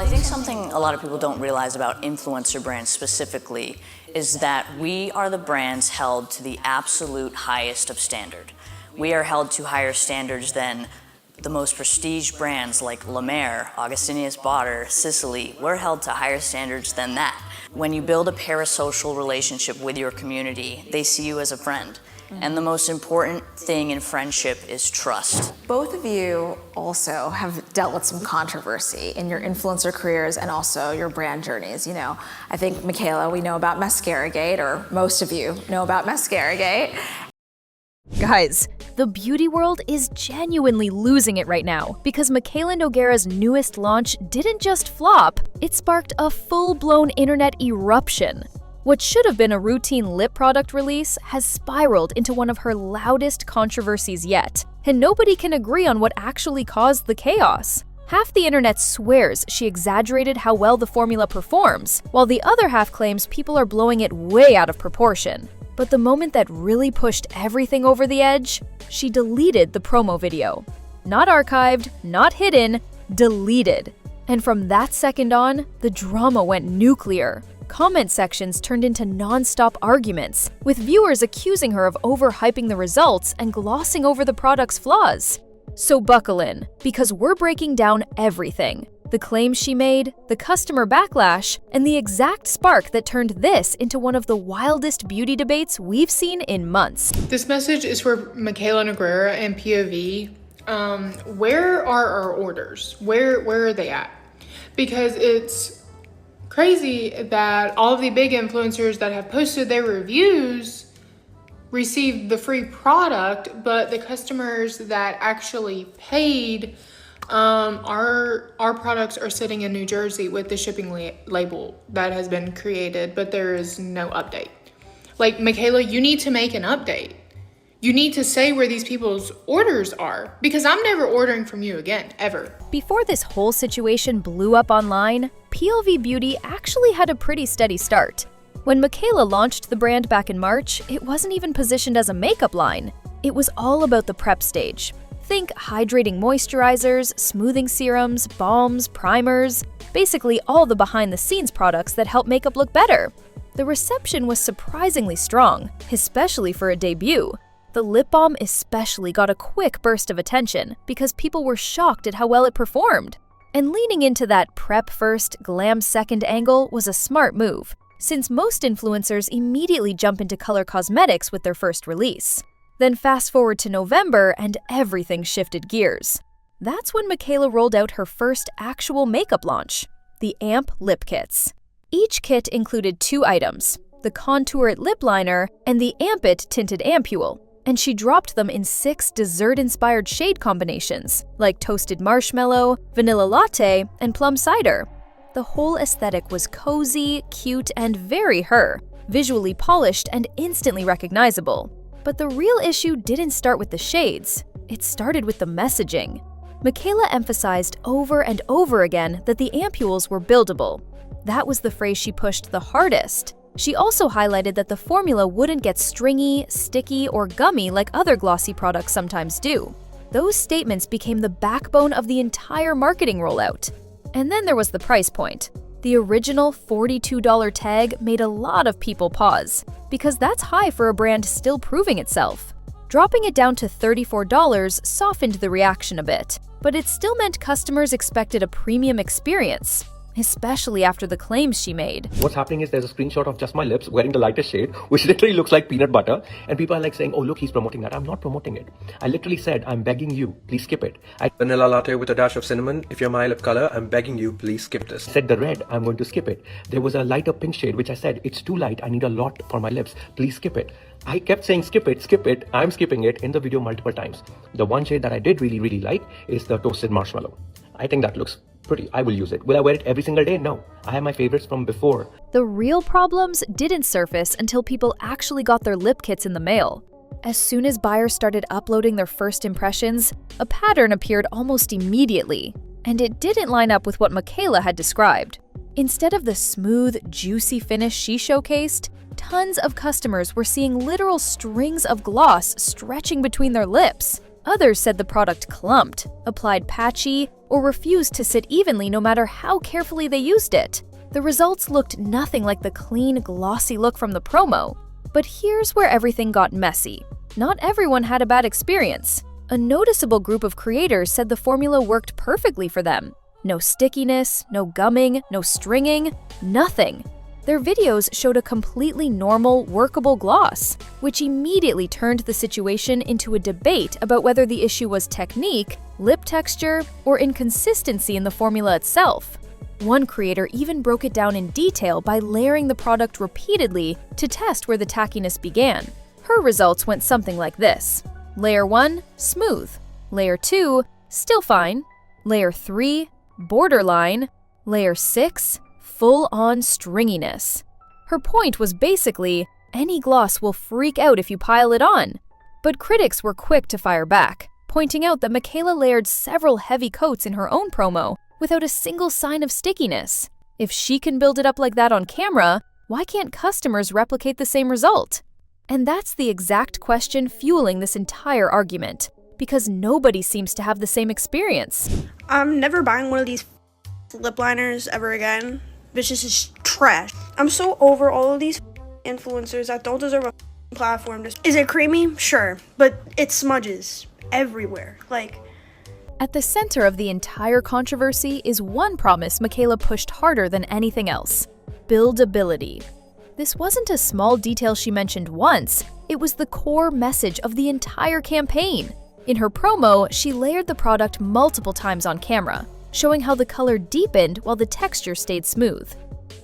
think something a lot of people don't realize about influencer brands specifically is that we are the brands held to the absolute highest of standard. We are held to higher standards than the most prestige brands like La Mer, Augustinius Bader, Sicily. We're held to higher standards than that. When you build a parasocial relationship with your community, they see you as a friend. And the most important thing in friendship is trust. Both of you also have dealt with some controversy in your influencer careers and also your brand journeys. You know, I think, MIKAYLA, we know about Mascaragate, or most of you know about Mascaragate. Guys, the beauty world is genuinely losing it right now because MIKAYLA Nogueira's newest launch didn't just flop, it sparked a full-blown internet eruption. What should have been a routine lip product release has spiraled into one of her loudest controversies yet, and nobody can agree on what actually caused the chaos. Half the internet swears she exaggerated how well the formula performs, while the other half claims people are blowing it way out of proportion. But the moment that really pushed everything over the edge, she deleted the promo video. Not archived, not hidden, deleted. And from that second on, the drama went nuclear. Comment sections turned into non-stop arguments, with viewers accusing her of overhyping the results and glossing over the product's flaws. So buckle in, because we're breaking down everything. The claims she made, the customer backlash, and the exact spark that turned this into one of the wildest beauty debates we've seen in months. This message is for MIKAYLA Nogueira and POV. Where are our orders? Where are they at? Because it's crazy that all of the big influencers that have posted their reviews received the free product, but the customers that actually paid, our products are sitting in New Jersey with the shipping label that has been created, but there is no update. Like, MIKAYLA, you need to make an update. You need to say where these people's orders are, because I'm never ordering from you again, ever. Before this whole situation blew up online, PLV Beauty actually had a pretty steady start. When MIKAYLA launched the brand back in March, it wasn't even positioned as a makeup line. It was all about the prep stage. Think hydrating moisturizers, smoothing serums, balms, primers, basically all the behind-the-scenes products that help makeup look better. The reception was surprisingly strong, especially for a debut. The lip balm especially got a quick burst of attention because people were shocked at how well it performed. And leaning into that prep first, glam second angle was a smart move, since most influencers immediately jump into color cosmetics with their first release. Then fast forward to November and everything shifted gears. That's when MIKAYLA rolled out her first actual makeup launch, the AMP Lip Kits. Each kit included 2 items, the Contour It Lip Liner and the Amp It Tinted Ampule. And she dropped them in 6 dessert-inspired shade combinations, like toasted marshmallow, vanilla latte, and plum cider. The whole aesthetic was cozy, cute, and very her, visually polished and instantly recognizable. But the real issue didn't start with the shades, it started with the messaging. MIKAYLA emphasized over and over again that the ampules were buildable. That was the phrase she pushed the hardest. She also highlighted that the formula wouldn't get stringy, sticky, or gummy like other glossy products sometimes do. Those statements became the backbone of the entire marketing rollout. And then there was the price point. The original $42 tag made a lot of people pause, because that's high for a brand still proving itself. Dropping it down to $34 softened the reaction a bit, but it still meant customers expected a premium experience, especially after the claims she made. What's happening is there's a screenshot of just my lips wearing the lightest shade, which literally looks like peanut butter, and people are like saying, oh look, he's promoting that. I'm not promoting it. I literally said, I'm begging you, please skip it. I Vanilla latte with a dash of cinnamon. If you're my lip color, I'm begging you, please skip this. said the red, I'm going to skip it. There was a lighter pink shade, which I said, it's too light, I need a lot for my lips, please skip it. I kept saying skip it, I'm skipping it in the video multiple times. The one shade that I did really like is the toasted marshmallow. I think that looks pretty. I will use it. Will I wear it every single day? No. I have my favorites from before. The real problems didn't surface until people actually got their lip kits in the mail. As soon as buyers started uploading their first impressions, a pattern appeared almost immediately, and it didn't line up with what MIKAYLA had described. Instead of the smooth, juicy finish she showcased, tons of customers were seeing literal strings of gloss stretching between their lips. Others said the product clumped, applied patchy, or refused to sit evenly no matter how carefully they used it. The results looked nothing like the clean, glossy look from the promo. But here's where everything got messy. Not everyone had a bad experience. A noticeable group of creators said the formula worked perfectly for them. No stickiness, no gumming, no stringing, nothing. Their videos showed a completely normal, workable gloss, which immediately turned the situation into a debate about whether the issue was technique, lip texture, or inconsistency in the formula itself. One creator even broke it down in detail by layering the product repeatedly to test where the tackiness began. Her results went something like this. Layer 1, smooth. Layer 2, still fine. Layer 3, borderline. Layer 6, full-on stringiness. Her point was basically, any gloss will freak out if you pile it on. But critics were quick to fire back, pointing out that MIKAYLA layered several heavy coats in her own promo without a single sign of stickiness. If she can build it up like that on camera, why can't customers replicate the same result? And that's the exact question fueling this entire argument, because nobody seems to have the same experience. I'm never buying one of these lip liners ever again. This is just trash. I'm so over all of these influencers that don't deserve a platform. Is it creamy? Sure, but it smudges everywhere. At the center of the entire controversy is one promise MIKAYLA pushed harder than anything else: buildability. This wasn't a small detail she mentioned once, it was the core message of the entire campaign. In her promo, she layered the product multiple times on camera, showing how the color deepened while the texture stayed smooth.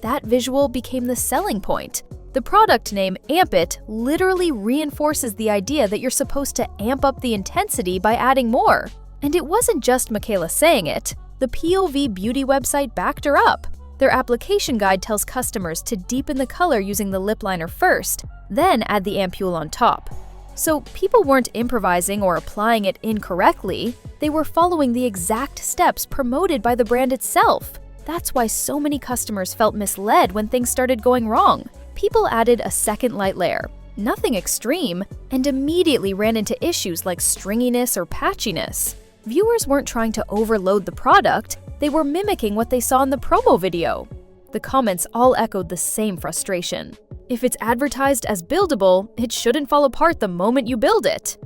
That visual became the selling point. The product name Amp It literally reinforces the idea that you're supposed to amp up the intensity by adding more. And it wasn't just MIKAYLA saying it. The POV beauty website backed her up. Their application guide tells customers to deepen the color using the lip liner first, then add the ampule on top. So people weren't improvising or applying it incorrectly, they were following the exact steps promoted by the brand itself. That's why so many customers felt misled when things started going wrong. People added a second light layer, nothing extreme, and immediately ran into issues like stringiness or patchiness. Viewers weren't trying to overload the product, they were mimicking what they saw in the promo video. The comments all echoed the same frustration. If it's advertised as buildable, it shouldn't fall apart the moment you build it.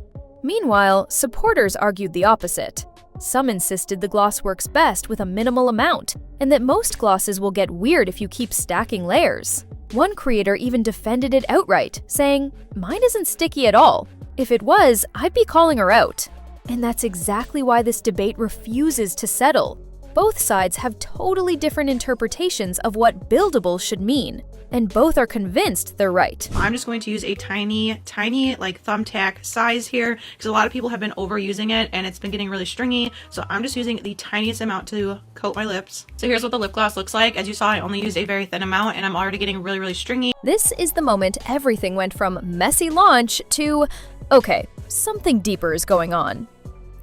Meanwhile, supporters argued the opposite. Some insisted the gloss works best with a minimal amount, and that most glosses will get weird if you keep stacking layers. One creator even defended it outright, saying, "Mine isn't sticky at all. If it was, I'd be calling her out." And that's exactly why this debate refuses to settle. Both sides have totally different interpretations of what buildable should mean, and both are convinced they're right. I'm just going to use a tiny like thumbtack size here because a lot of people have been overusing it and it's been getting really stringy. So I'm just using the tiniest amount to coat my lips. So here's what the lip gloss looks like. As you saw, I only used a very thin amount and I'm already getting really stringy. This is the moment everything went from messy launch to, okay, something deeper is going on.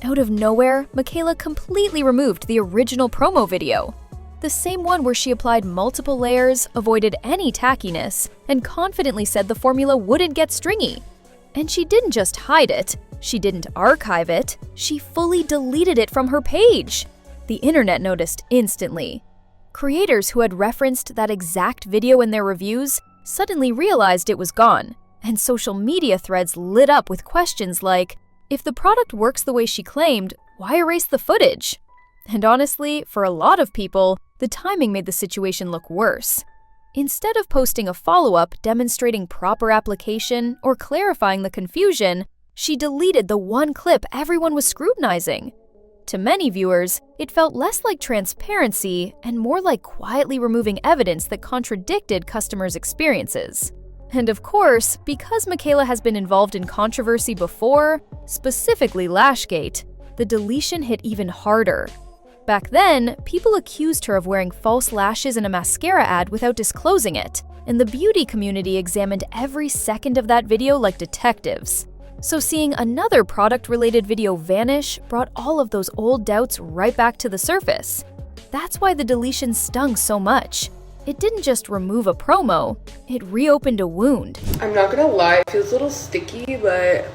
Out of nowhere, MIKAYLA completely removed the original promo video. The same one where she applied multiple layers, avoided any tackiness, and confidently said the formula wouldn't get stringy. And she didn't just hide it, she didn't archive it, she fully deleted it from her page. The internet noticed instantly. Creators who had referenced that exact video in their reviews suddenly realized it was gone, and social media threads lit up with questions like, if the product works the way she claimed, why erase the footage? And honestly, for a lot of people, the timing made the situation look worse. Instead of posting a follow-up demonstrating proper application or clarifying the confusion, she deleted the one clip everyone was scrutinizing. To many viewers, it felt less like transparency and more like quietly removing evidence that contradicted customers' experiences. And of course, because MIKAYLA has been involved in controversy before, specifically Lashgate, the deletion hit even harder. Back then, people accused her of wearing false lashes in a mascara ad without disclosing it, and the beauty community examined every second of that video like detectives. So seeing another product-related video vanish brought all of those old doubts right back to the surface. That's why the deletion stung so much. It didn't just remove a promo, it reopened a wound. I'm not gonna lie, it feels a little sticky, but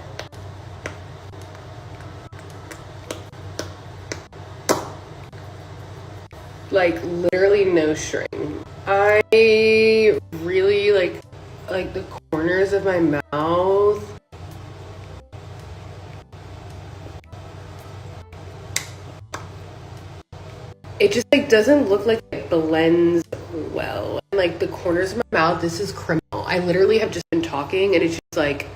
like literally no string. I really like the corners of my mouth. It just like doesn't look like it blends well. And like the corners of my mouth, this is criminal. I literally have just been talking and it's just like.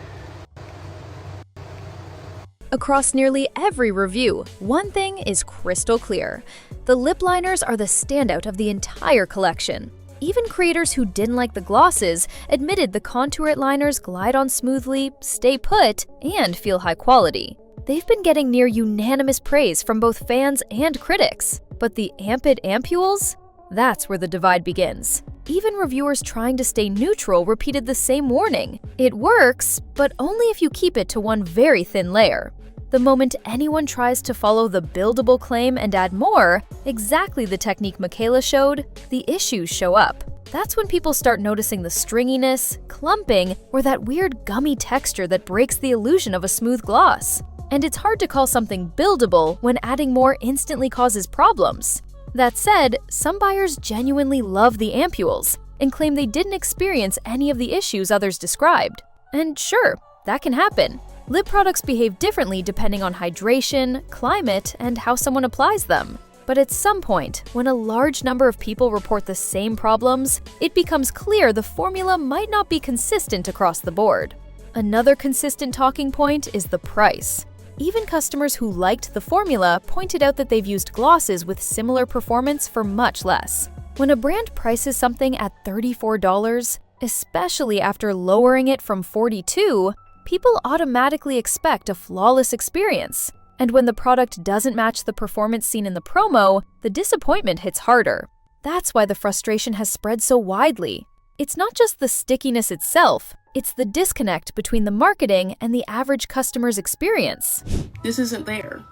Across nearly every review, one thing is crystal clear. The lip liners are the standout of the entire collection. Even creators who didn't like the glosses admitted the Contour It liners glide on smoothly, stay put, and feel high quality. They've been getting near unanimous praise from both fans and critics. But the Amp It ampules? That's where the divide begins. Even reviewers trying to stay neutral repeated the same warning. It works, but only if you keep it to one very thin layer. The moment anyone tries to follow the buildable claim and add more, exactly the technique MIKAYLA showed, the issues show up. That's when people start noticing the stringiness, clumping, or that weird gummy texture that breaks the illusion of a smooth gloss. And it's hard to call something buildable when adding more instantly causes problems. That said, some buyers genuinely love the ampules and claim they didn't experience any of the issues others described. And sure, that can happen. Lip products behave differently depending on hydration, climate, and how someone applies them. But at some point, when a large number of people report the same problems, it becomes clear the formula might not be consistent across the board. Another consistent talking point is the price. Even customers who liked the formula pointed out that they've used glosses with similar performance for much less. When a brand prices something at $34, especially after lowering it from $42, people automatically expect a flawless experience. And when the product doesn't match the performance seen in the promo, the disappointment hits harder. That's why the frustration has spread so widely. It's not just the stickiness itself, it's the disconnect between the marketing and the average customer's experience. This isn't there.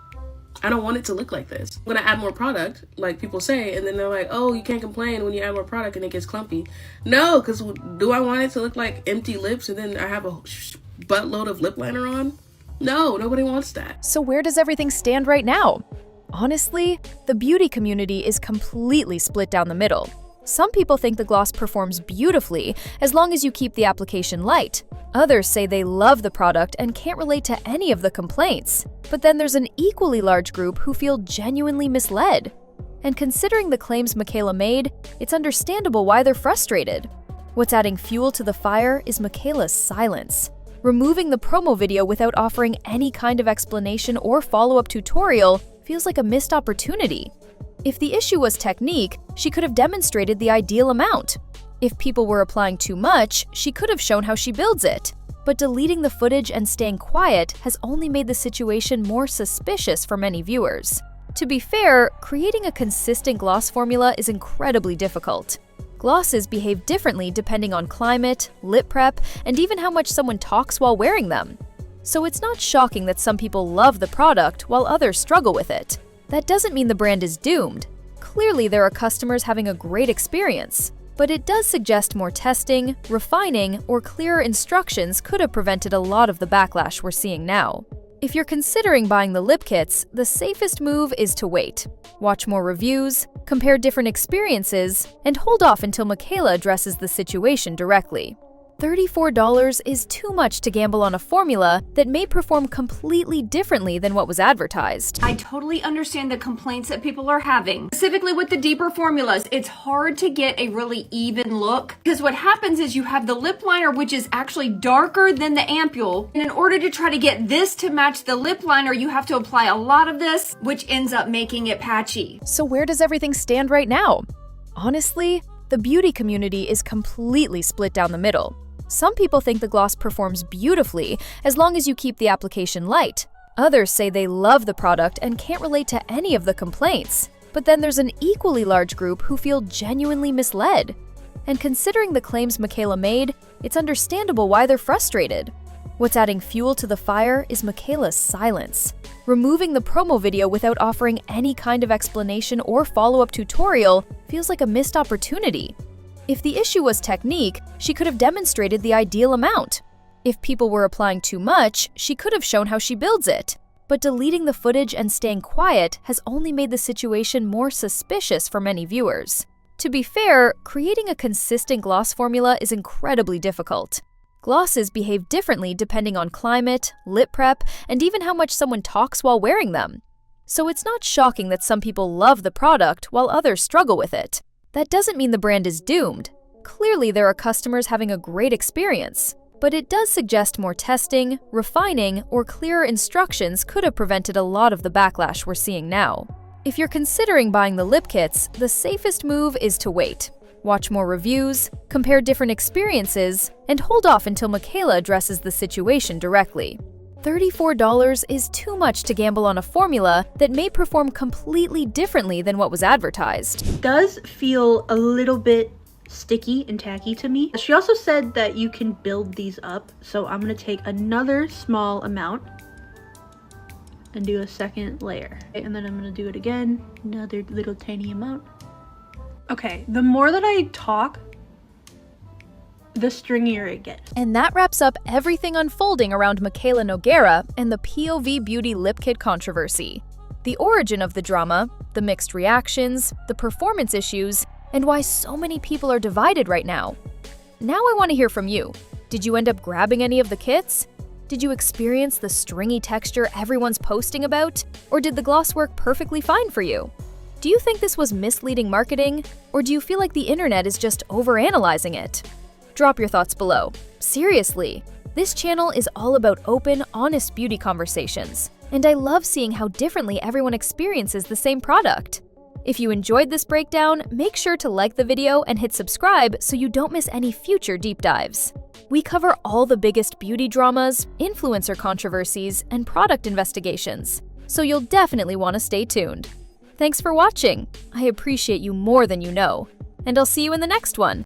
I don't want it to look like this. I'm gonna add more product, like people say, and then they're like, oh, you can't complain when you add more product and it gets clumpy. No, because do I want it to look like empty lips and then I have a buttload of lip liner on? No, nobody wants that. So where does everything stand right now? Honestly, the beauty community is completely split down the middle. Some people think the gloss performs beautifully as long as you keep the application light. Others say they love the product and can't relate to any of the complaints. But then there's an equally large group who feel genuinely misled. And considering the claims MIKAYLA made, it's understandable why they're frustrated. What's adding fuel to the fire is MIKAYLA's silence. Removing the promo video without offering any kind of explanation or follow-up tutorial feels like a missed opportunity. If the issue was technique, she could have demonstrated the ideal amount. If people were applying too much, she could have shown how she builds it. But deleting the footage and staying quiet has only made the situation more suspicious for many viewers. To be fair, creating a consistent gloss formula is incredibly difficult. Glosses behave differently depending on climate, lip prep, and even how much someone talks while wearing them. So it's not shocking that some people love the product while others struggle with it. That doesn't mean the brand is doomed. Clearly, there are customers having a great experience. But it does suggest more testing, refining, or clearer instructions could have prevented a lot of the backlash we're seeing now. If you're considering buying the lip kits, the safest move is to wait. Watch more reviews, compare different experiences, and hold off until MIKAYLA addresses the situation directly. $34 is too much to gamble on a formula that may perform completely differently than what was advertised. I totally understand the complaints that people are having, specifically with the deeper formulas. It's hard to get a really even look because what happens is you have the lip liner, which is actually darker than the ampule. And in order to try to get this to match the lip liner, you have to apply a lot of this, which ends up making it patchy. So where does everything stand right now? Honestly, the beauty community is completely split down the middle. Some people think the gloss performs beautifully as long as you keep the application light. Others say they love the product and can't relate to any of the complaints. But then there's an equally large group who feel genuinely misled. And considering the claims MIKAYLA made, it's understandable why they're frustrated. What's adding fuel to the fire is MIKAYLA's silence. Removing the promo video without offering any kind of explanation or follow-up tutorial feels like a missed opportunity. If the issue was technique, she could have demonstrated the ideal amount. If people were applying too much, she could have shown how she builds it. but deleting the footage and staying quiet has only made the situation more suspicious for many viewers. To be fair, creating a consistent gloss formula is incredibly difficult. Glosses behave differently depending on climate, lip prep, and even how much someone talks while wearing them. So it's not shocking that some people love the product while others struggle with it. That doesn't mean the brand is doomed. Clearly, there are customers having a great experience, but it does suggest more testing, refining, or clearer instructions could have prevented a lot of the backlash we're seeing now. If you're considering buying the lip kits, the safest move is to wait. Watch more reviews, compare different experiences, and hold off until MIKAYLA addresses the situation directly. $34 is too much to gamble on a formula that may perform completely differently than what was advertised. It does feel a little bit sticky and tacky to me. She also said that you can build these up, so I'm gonna take another small amount and do a second layer. And then I'm gonna do it again, another little tiny amount. Okay, the more that I talk, the stringier it gets. And that wraps up everything unfolding around MIKAYLA NOGUEIRA and the POV Beauty lip kit controversy. The origin of the drama, the mixed reactions, the performance issues, and why so many people are divided right now. Now I want to hear from you. Did you end up grabbing any of the kits? Did you experience the stringy texture everyone's posting about? Or did the gloss work perfectly fine for you? Do you think this was misleading marketing? Or do you feel like the internet is just overanalyzing it? Drop your thoughts below. Seriously, this channel is all about open, honest beauty conversations, and I love seeing how differently everyone experiences the same product. If you enjoyed this breakdown, make sure to like the video and hit subscribe so you don't miss any future deep dives. We cover all the biggest beauty dramas, influencer controversies, and product investigations, so you'll definitely want to stay tuned. Thanks for watching. I appreciate you more than you know, and I'll see you in the next one.